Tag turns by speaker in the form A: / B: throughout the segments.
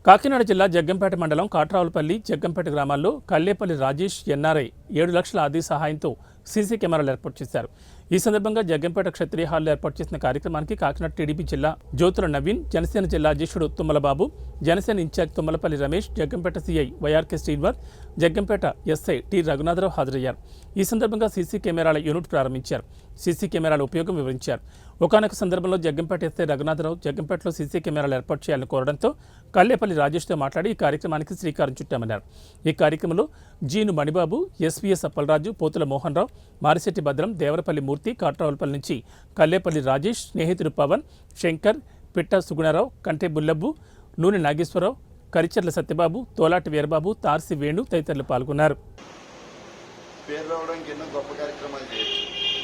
A: కాకినాడ జిల్లా జగ్గంపేట మండలం కాట్రావులపల్లి జగ్గంపేట గ్రామాల్లో కల్లేపల్లి రాజేష్ ఎన్ఆర్ఐ 7 లక్షల ఆర్థిక సహాయంతో సీసీ కెమెరాలు ఏర్పాటు చేశారు. ఈ సందర్భంగా జగ్గంపేట క్షత్రియ హాల్లో ఏర్పాటు చేసిన కార్యక్రమానికి కాకినాడ టీడీపీ జిల్లా జ్యోతుల నవీన్, జనసేన జిల్లా అధ్యక్షుడు Tummalababu, Janasena incharge Tummalapalli Ramesh, Jaggampeta CI YRK Srinivas, Jaggampeta SI T Raghunatharao హాజరయ్యారు. ఈ సందర్భంగా సీసీ కెమెరాల యూనిట్ ప్రారంభించారు. సీసీ కెమెరాల ఉపయోగం వివరించారు. ఒకానొక సందర్భంలో జగ్గంపేట ఎస్ఐ రఘునాథరావు జగ్గంపేటలో సీసీ కెమెరాలు ఏర్పాటు చేయాలని కోరడంతో కల్లేపల్లి రాజేష్తో మాట్లాడి ఈ కార్యక్రమానికి శ్రీకారం చుట్టామన్నారు. ఈ కార్యక్రమంలో జీను మణిబాబు, ఎస్వీఎస్ అప్పలరాజు, పోతుల మోహన్ రావు, మారిశెట్టి భద్రం, దేవరపల్లి మూర్తి, కాట్రావులపల్లి నుంచి కల్లేపల్లి రాజేష్, స్నేహితుడు పవన్, శంకర్, పిట్ట సుగుణారావు, కంటే బుల్లబ్బు, నూనె నాగేశ్వరరావు, కరిచెర్ల సత్యబాబు, తోలాటి వీరబాబు, తార్సి వేణు తదితరులు పాల్గొన్నారు.
B: పేరు రావడానికి ఎన్నో గొప్ప కార్యక్రమాలు చేయొచ్చు,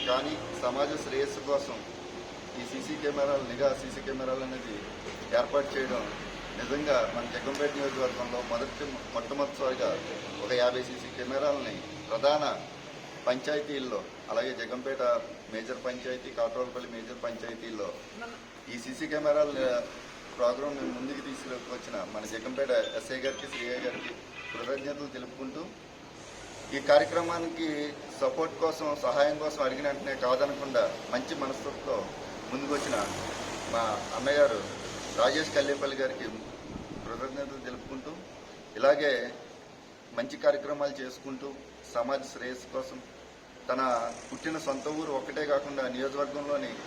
B: కానీ సమాజ శ్రేయస్సు కోసం ఈ సీసీ కెమెరాలు, నిఘా సీసీ కెమెరాలు అనేది ఏర్పాటు చేయడం నిజంగా మన జగ్గంపేట నియోజకవర్గంలో మొట్టమొదటిసారిగా ఒక 50 సీసీ కెమెరాలని ప్రధాన పంచాయతీల్లో, అలాగే జగ్గంపేట మేజర్ పంచాయతీ, కాట్రావులపల్లి మేజర్ పంచాయతీల్లో ఈ సీసీ కెమెరాల ప్రోగ్రాం ముందుకు తీసుకొచ్చిన మన జగ్గంపేట ఎస్ఐ గారికి, సిఐ గారికి కృతజ్ఞతలు తెలుపుకుంటూ, ఈ కార్యక్రమానికి సపోర్ట్ కోసం, సహాయం కోసం అడిగిన వెంటనే కాదనకుండా మంచి మనసుతో ముందుకు వచ్చిన మా అన్నగారు రాజేష్ కల్లేపల్లి గారికి కృతజ్ఞతలు తెలుపుకుంటూ, ఇలాగే మంచి కార్యక్రమాలు చేసుకుంటూ సమాజ శ్రేయస్సు కోసం తన పుట్టిన సొంత ఊరు ఒక్కటే కాకుండా నియోజకవర్గంలోని